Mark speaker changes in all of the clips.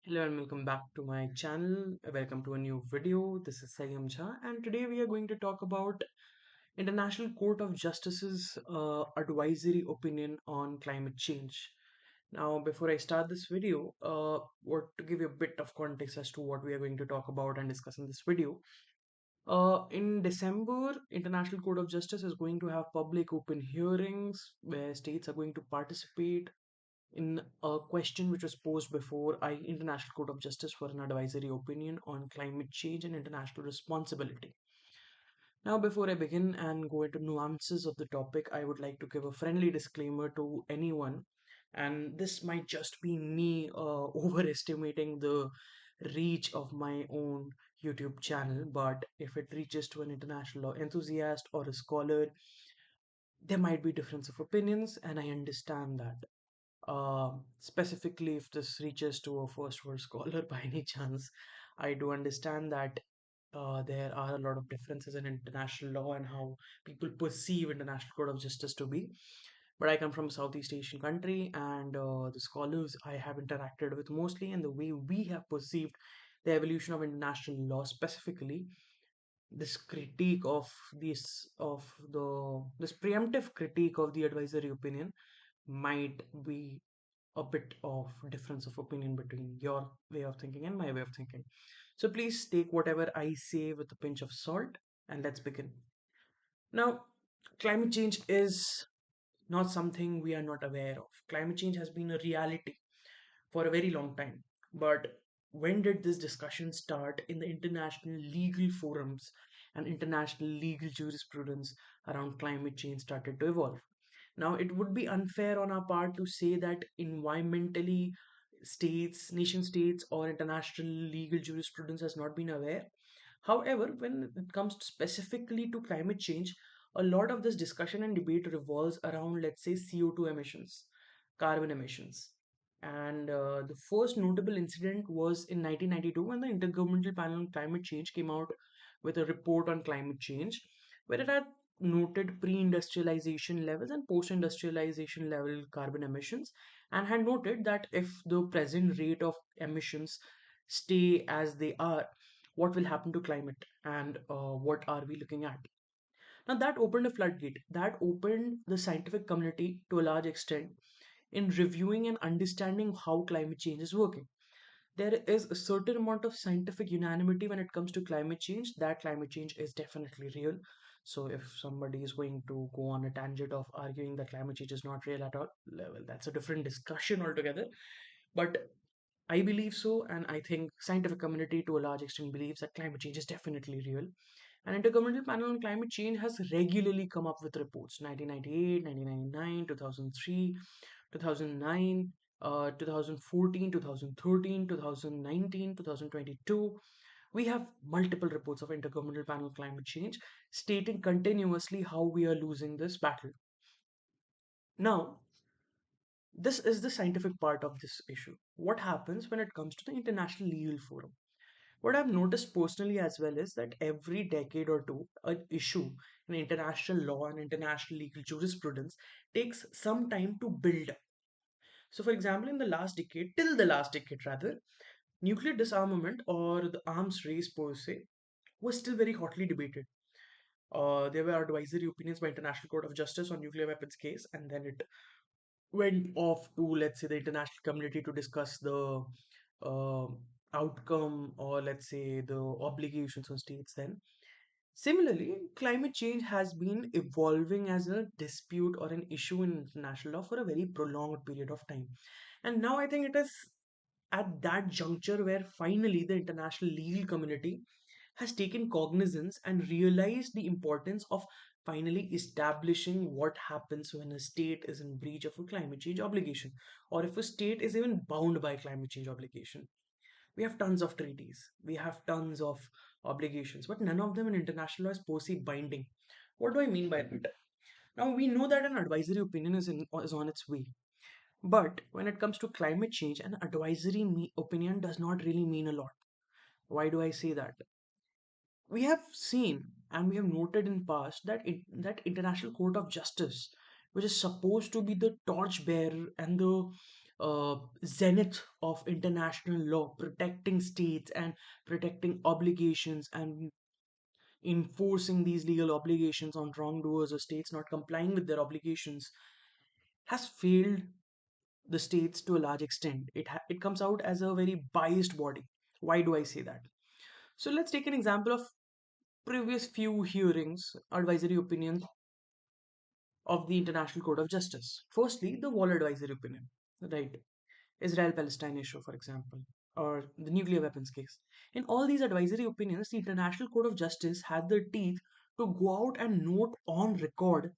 Speaker 1: Hello and welcome back to my channel. Welcome to a new video. This is Sayyam Jha, and today we are going to talk about International Court of Justice's advisory opinion on climate change. Now, before I start this video, or to give you a bit of context as to what we are going to talk about and discuss in this video, in December, International Court of Justice is going to have public open hearings where states are going to participate in a question which was posed before International Court of Justice for an advisory opinion on climate change and international responsibility. Now, before I begin and go into nuances of the topic, I would like to give a friendly disclaimer to anyone, and this might just be me overestimating the reach of my own YouTube channel, but if it reaches to an international law enthusiast or a scholar, there might be difference of opinions, and I understand that. Specifically, if this reaches to a first world scholar by any chance, I do understand that there are a lot of differences in international law and how people perceive International Court of Justice to be. But I come from a Southeast Asian country, and the scholars I have interacted with mostly, and the way we have perceived the evolution of international law specifically, this critique of this preemptive critique of the advisory opinion might be a bit of difference of opinion between your way of thinking and my way of thinking. So please take whatever I say with a pinch of salt and let's begin. Now, climate change is not something we are not aware of. Climate change has been a reality for a very long time. But when did this discussion start in the international legal forums and international legal jurisprudence around climate change started to evolve? Now, it would be unfair on our part to say that environmentally states, nation states, or international legal jurisprudence has not been aware. However, when it comes specifically to climate change, a lot of this discussion and debate revolves around, let's say, CO2 emissions, carbon emissions. And the first notable incident was in 1992 when the Intergovernmental Panel on Climate Change came out with a report on climate change, where it had noted pre-industrialization levels and post-industrialization level carbon emissions, and had noted that if the present rate of emissions stay as they are, what will happen to climate and what are we looking at. Now that opened a floodgate, that opened the scientific community to a large extent in reviewing and understanding how climate change is working. There is a certain amount of scientific unanimity when it comes to climate change that climate change is definitely real. So if somebody is going to go on a tangent of arguing that climate change is not real at all, well, that's a different discussion altogether. But I believe so, and I think scientific community to a large extent believes that climate change is definitely real. An intergovernmental panel on climate change has regularly come up with reports: 1998, 1999, 2003, 2009, 2014, 2013, 2019, 2022. We have multiple reports of intergovernmental panel on climate change stating continuously how we are losing this battle. Now, this is the scientific part of this issue. What happens when it comes to the international legal forum? What I've noticed personally as well is that every decade or two, an issue in international law and international legal jurisprudence takes some time to build up. So, for example, in the last decade, till the last decade rather, nuclear disarmament or the arms race per se was still very hotly debated. There were advisory opinions by International Court of Justice on nuclear weapons case, and then it went off to, let's say, the international community to discuss the uh, outcome, or let's say the obligations on states then. Similarly, climate change has been evolving as a dispute or an issue in international law for a very prolonged period of time. And now I think it is at that juncture where finally the international legal community has taken cognizance and realized the importance of finally establishing what happens when a state is in breach of a climate change obligation, or if a state is even bound by climate change obligation. We have tons of treaties, we have tons of obligations, but none of them in international law is per se binding. What do I mean by that? Now we know that an advisory opinion is on its way, but when it comes to climate change, an advisory opinion does not really mean a lot. Why do I say that? We have seen and we have noted in past that International Court of Justice, which is supposed to be the torchbearer and the zenith of international law, protecting states and protecting obligations and enforcing these legal obligations on wrongdoers or states not complying with their obligations, has failed the states to a large extent. It comes out as a very biased body. Why do I say that? So let's take an example of previous few hearings, advisory opinions of the International Court of Justice. Firstly, the Wall advisory opinion, right? Israel Palestine issue, for example, or the nuclear weapons case. In all these advisory opinions, the International Court of Justice had the teeth to go out and note on record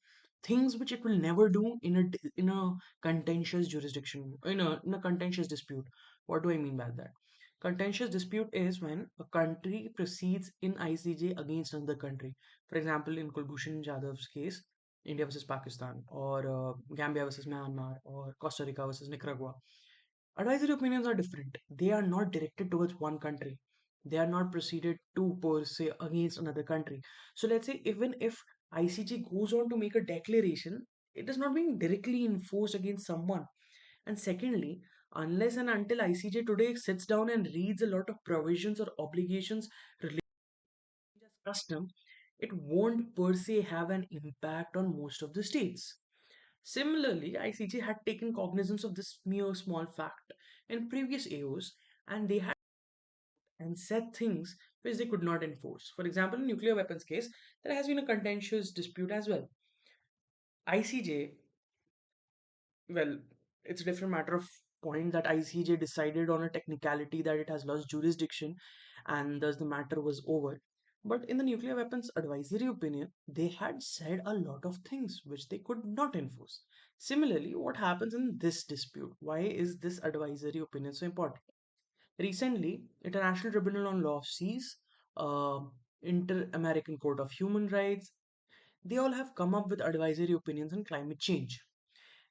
Speaker 1: things which it will never do in a contentious jurisdiction, in a contentious dispute. What do I mean by that? Contentious dispute is when a country proceeds in ICJ against another country. For example, in Kulbhushan Jadhav's case, India versus Pakistan, or Gambia versus Myanmar, or Costa Rica versus Nicaragua. Advisory opinions are different. They are not directed towards one country. They are not proceeded to per se against another country. So let's say even if ICJ goes on to make a declaration, it is not being directly enforced against someone. And secondly, unless and until ICJ today sits down and reads a lot of provisions or obligations related to custom, it won't per se have an impact on most of the states. Similarly, ICJ had taken cognizance of this mere small fact in previous AOs, and they had and said things which they could not enforce. For example, in nuclear weapons case, there has been a contentious dispute as well. ICJ, well, it's a different matter of point that ICJ decided on a technicality that it has lost jurisdiction and thus the matter was over. But in the nuclear weapons advisory opinion, they had said a lot of things which they could not enforce. Similarly, what happens in this dispute? Why is this advisory opinion so important? Recently, International Tribunal on Law of Seas, uh, Inter-American Court of Human Rights, they all have come up with advisory opinions on climate change.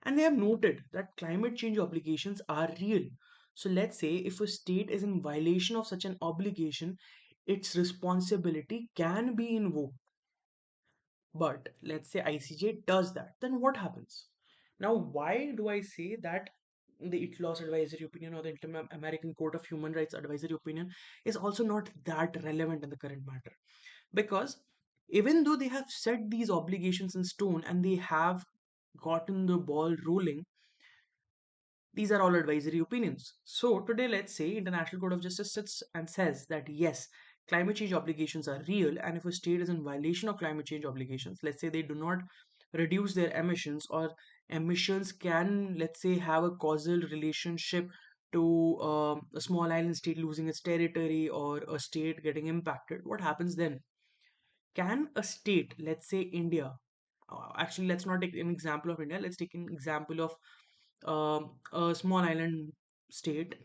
Speaker 1: And they have noted that climate change obligations are real. So let's say if a state is in violation of such an obligation, its responsibility can be invoked. But let's say ICJ does that, then what happens? Now, why do I say that the ITLOS advisory opinion or the Inter-American Court of Human Rights advisory opinion is also not that relevant in the current matter? Because even though they have set these obligations in stone and they have gotten the ball rolling, these are all advisory opinions. So today, let's say International Court of Justice sits and says that yes, climate change obligations are real, and if a state is in violation of climate change obligations, let's say they do not reduce their emissions, or emissions can, let's say, have a causal relationship to a small island state losing its territory or a state getting impacted, what happens then? Can a state, let's say India, actually, let's not take an example of India, let's take an example of a small island state,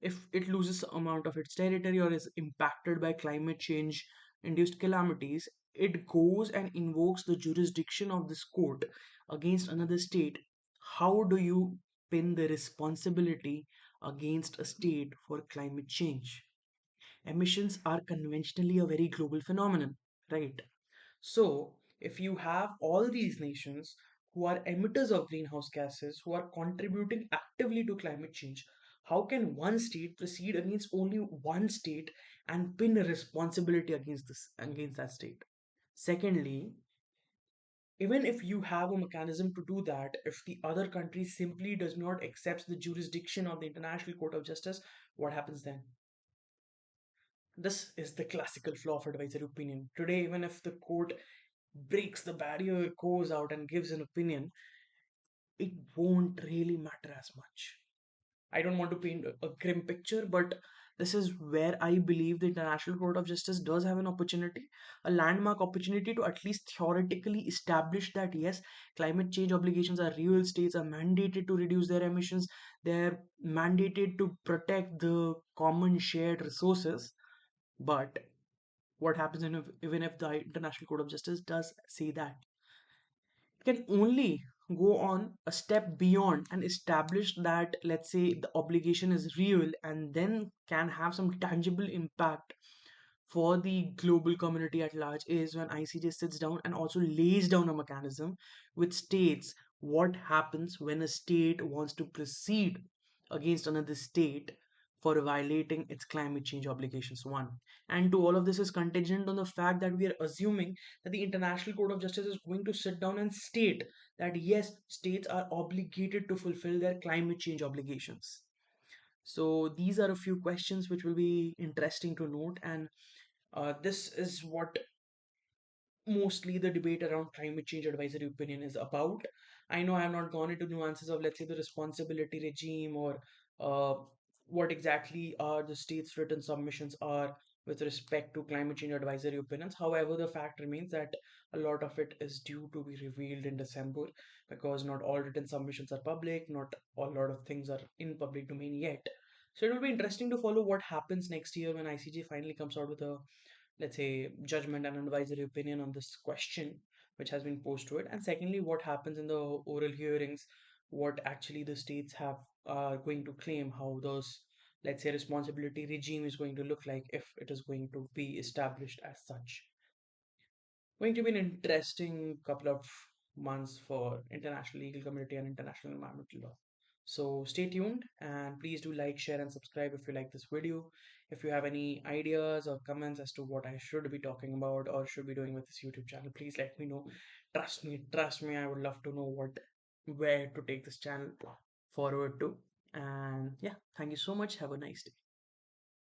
Speaker 1: if it loses amount of its territory or is impacted by climate change induced calamities, it goes and invokes the jurisdiction of this court against another state. How do you pin the responsibility against a state for climate change? Emissions are conventionally a very global phenomenon, right? So, if you have all these nations who are emitters of greenhouse gases, who are contributing actively to climate change, how can one state proceed against only one state and pin a responsibility against that state? Secondly, even if you have a mechanism to do that, if the other country simply does not accept the jurisdiction of the International Court of Justice, what happens then? This is the classical flaw of advisory opinion. Today, even if the court breaks the barrier, goes out and gives an opinion, it won't really matter as much. I don't want to paint a grim picture, but this is where I believe the International Court of Justice does have an opportunity, a landmark opportunity to at least theoretically establish that yes, climate change obligations are real, states are mandated to reduce their emissions, they're mandated to protect the common shared resources. But what happens even if the International Court of Justice does say that? Can only go on a step beyond and establish that, let's say, the obligation is real and then can have some tangible impact for the global community at large, is when ICJ sits down and also lays down a mechanism which states what happens when a state wants to proceed. against another state for violating its climate change obligations. One. And to all of this is contingent on the fact that we are assuming that the International Court of Justice is going to sit down and state that yes, states are obligated to fulfill their climate change obligations. So these are a few questions which will be interesting to note, and this is what mostly the debate around climate change advisory opinion is about. I know I have not gone into nuances of, let's say, the responsibility regime or uh, what exactly are the states' written submissions are with respect to climate change advisory opinions. However, the fact remains that a lot of it is due to be revealed in December because not all written submissions are public, not a lot of things are in public domain yet. So it will be interesting to follow what happens next year when ICJ finally comes out with a, let's say, judgment and advisory opinion on this question which has been posed to it, and secondly what happens in the oral hearings, what actually the states have are going to claim, how those, let's say, responsibility regime is going to look like if it is going to be established as such. Going to be an interesting couple of months for international legal community and international environmental law. So stay tuned and please do like, share, and subscribe if you like this video. If you have any ideas or comments as to what I should be talking about or should be doing with this YouTube channel, please let me know. Trust me, I would love to know where to take this channel forward to. And yeah, thank you so much. Have a nice day.